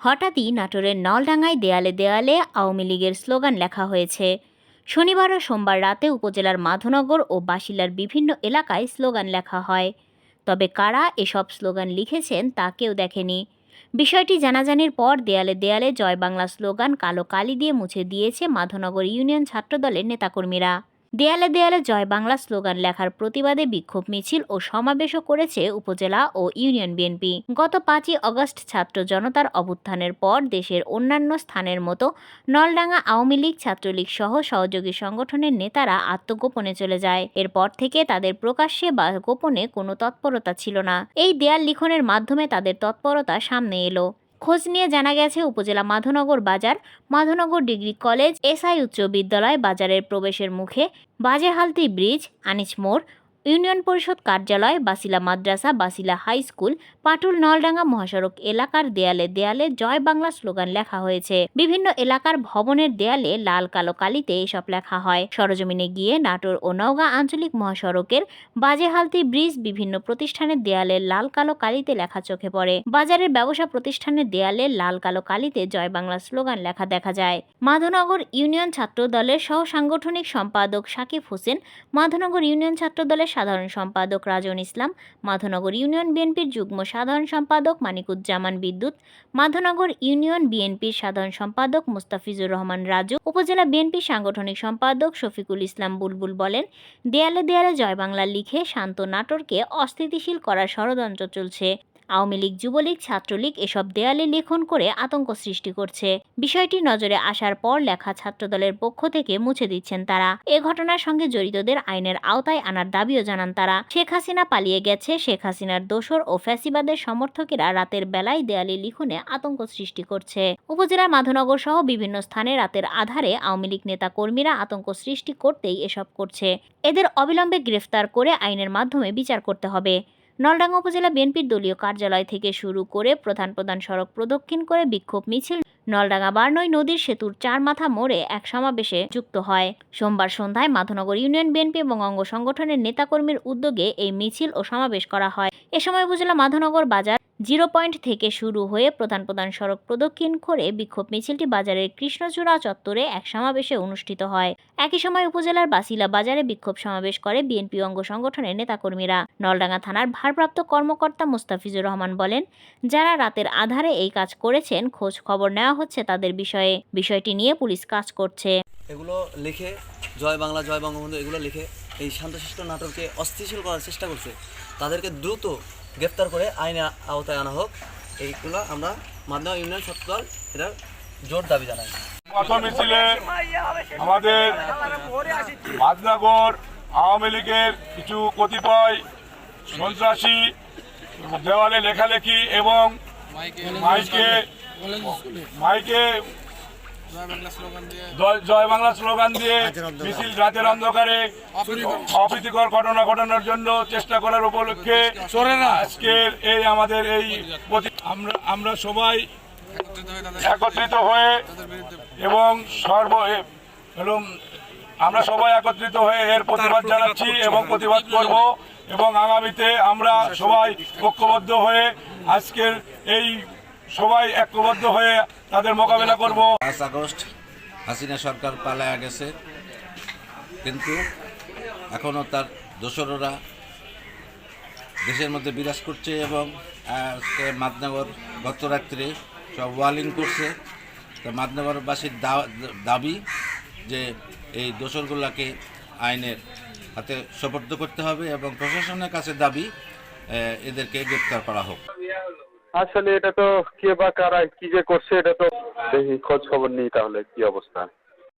হঠাৎই নাটোরের নলডাঙ্গায় দেয়ালে দেয়ালে আওয়ামী লীগের স্লোগান লেখা হয়েছে। শনিবার ও সোমবার রাতে উপজেলার মাধবনগর ও বাসিলার বিভিন্ন এলাকায় স্লোগান লেখা হয়। তবে কারা এসব স্লোগান লিখেছেন তা কেউ দেখেনি। বিষয়টি জানাজানির পর দেয়ালে দেয়ালে জয় বাংলা স্লোগান কালো কালি দিয়ে মুছে দিয়েছে মাধবনগর ইউনিয়ন ছাত্রদলের নেতাকর্মীরা। দেয়ালে দেয়ালে জয় বাংলা স্লোগান লেখার প্রতিবাদে বিক্ষোভ মিছিল ও সমাবেশও করেছে উপজেলা ও ইউনিয়ন বিএনপি। গত 5ই আগস্ট ছাত্র জনতার অভ্যুত্থানের পর দেশের অন্যান্য স্থানের মতো নলডাঙ্গা আওয়ামী লীগ ছাত্রলীগ সহ সহযোগী সংগঠনের নেতারা আত্মগোপনে চলে যায়। এরপর থেকে তাদের প্রকাশ্যে বা গোপনে কোনো তৎপরতা ছিল না। এই দেয়াল লিখনের মাধ্যমে তাদের তৎপরতা সামনে এলো। খোঁজ নিয়ে জানা গেছে উপজেলা মাধবনগর বাজার, মাধবনগর ডিগ্রি কলেজ, এসআই উচ্চ বিদ্যালয় বাজারের প্রবেশের মুখে, বাজেহালতি ব্রিজ, আনিচ মোড়, ইউনিয়ন পরিষদ কার্যালয়, বাসিলা মাদ্রাসা, বাসিলা হাই স্কুল, পাটুল নলডাঙ্গা মহাসড়ক এলাকার দেয়ালে দেয়ালে জয় বাংলা স্লোগান লেখা হয়েছে। বিভিন্ন এলাকার ভবনের দেয়ালে লাল কালো কালিতে এসব লেখা হয়। সরজমিনে গিয়ে নাটোর ও নওগাঁ আঞ্চলিক মহাসড়কের বাজেহালতি ব্রিজ বিভিন্ন প্রতিষ্ঠানের দেয়ালে লাল কালো কালিতে লেখা চোখে পড়ে। বাজারের ব্যবসা প্রতিষ্ঠানের দেয়ালে লাল কালো কালিতে জয় বাংলা স্লোগান লেখা দেখা যায়। মাধবনগর ইউনিয়ন ছাত্র দলের সহ সাংগঠনিক সম্পাদক সাকিব হোসেন, মাধবনগর ইউনিয়ন ছাত্র দলের সাধারণ সম্পাদক রাজন ইসলাম, মাধবনগর ইউনিয়ন বিএনপির যুগ্ম সাধারণ সম্পাদক মানিকুজ্জামান বিদ্যুৎ, মাধবনগর ইউনিয়ন বিএনপির সাধারণ সম্পাদক মুস্তাফিজুর রহমান রাজু, উপজেলা বিএনপির সাংগঠনিক সম্পাদক শফিকুল ইসলাম বুলবুল বলেন, দেয়ালে দেয়ালে জয় বাংলা লিখে শান্ত নাটোরকে অস্থিতিশীল করার ষড়যন্ত্র চলছে। আওয়ামী লীগ, যুবলীগ, ছাত্রলীগ এসব দেয়ালে লিখন করে আতঙ্ক সৃষ্টি করছে। বিষয়টি নজরে আসার পর লেখা ছাত্রদলের পক্ষ থেকে মুছে দিচ্ছেন তারা। এ ঘটনার সঙ্গে জড়িতদের আইনের আওতায় আনার দাবিও জানান তারা। শেখ হাসিনা পালিয়ে গেছে, শেখ হাসিনার দোসর ও ফ্যাসিবাদের সমর্থকেরা রাতের বেলায় দেয়ালে লিখনে আতঙ্ক সৃষ্টি করছে। উপজেলার মাধবনগর সহ বিভিন্ন স্থানে রাতের আধারে আওয়ামী লীগ নেতা কর্মীরা আতঙ্ক সৃষ্টি করতেই এসব করছে। এদের অবিলম্বে গ্রেফতার করে আইনের মাধ্যমে বিচার করতে হবে। নলডাঙ্গা উপজেলা বিএনপির দলীয় কার্যালয় থেকে শুরু করে প্রধান সড়ক প্রদক্ষিণ করে বিক্ষোভ মিছিল নলডাঙ্গা বারনই নদীর সেতুর 4 মাথা মোড়ে এক সমাবেশে যুক্ত হয়। সোমবার সন্ধ্যায় মাধবনগর ইউনিয়ন বিএনপি এবং অঙ্গ সংগঠনের নেতাকর্মীর উদ্যোগে এই মিছিল ও সমাবেশ করা হয়। এ সময় উপজেলা মাধবনগর বাজার 0 পয়েন্ট থেকে শুরু হয়ে প্রধান সড়ক প্রদক্ষিণ করে বিক্ষোভ মিছিলটি বাজারের কৃষ্ণচূড়া চত্বরে এক সমাবেশে অনুষ্ঠিত হয়। একই সময় উপজেলার বাসিলা বাজারে বিক্ষোভ সমাবেশ করে বিএনপি অঙ্গ সংগঠনের নেতাকর্মীরা। নলডাঙ্গা থানার ভারপ্রাপ্ত কর্মকর্তা মুস্তাফিজুর রহমান বলেন, যারা রাতের আধারে এই কাজ করেছেন খোঁজ খবর নেওয়া হচ্ছে তাদের বিষয়ে। বিষয়টি নিয়ে পুলিশ কাজ করছে। এগুলো লিখে জয় বাংলা, জয় বঙ্গবন্ধু এগুলো লিখে এই শান্তশিষ্ট নাটককে অস্থিতিশীল করার চেষ্টা করছে। তাদেরকে দ্রুত গ্রেফতার করে আইনের আওতায় আনা হোক, এইগুলো আমরা মাধবনগর ইউনিয়ন ছাত্রদল এটার জোর দাবি জানাই। মিছিলে আমাদের মাধবনগর আওয়ামী লীগের কিছু কতিপয় সন্ত্রাসী দেওয়ালে লেখালেখি এবং মাইকে জয় বাংলা স্লোগান দিয়ে মিছিল রাতের অন্ধকারে অপ্রীতিকর ঘটনা ঘটানোর জন্য চেষ্টা করার উপলক্ষে আজকের এই আমাদের এই আমরা সবাই একত্রিত হয়ে এবং আমরা সবাই একত্রিত হয়ে এর প্রতিবাদ জানাচ্ছি এবং প্রতিবাদ করব এবং আগামীতে আমরা সবাই ঐক্যবদ্ধ হয়ে আজকের এই সবাই ঐক্যবদ্ধ হয়ে তাদের মোকাবেলা করব। 5 আগস্ট হাসিনা সরকার পালায়া গেছে, কিন্তু এখনও তার দোসররা দেশের মধ্যে বিরাজ করছে এবং মাধবনগর গত রাত্রে সব ওয়ালিং করছে। তো মাধবনগরবাসীর দাবি যে এই দোসরগুলোকে আইনের হাতে সোপর্দ করতে হবে এবং প্রশাসনের কাছে দাবি এদেরকে গ্রেপ্তার করা হোক। আসলে এটা তো কে বা কারা কি যে করছে এটা তো দেখি খোঁজ খবর নেই তাহলে কি অবস্থা।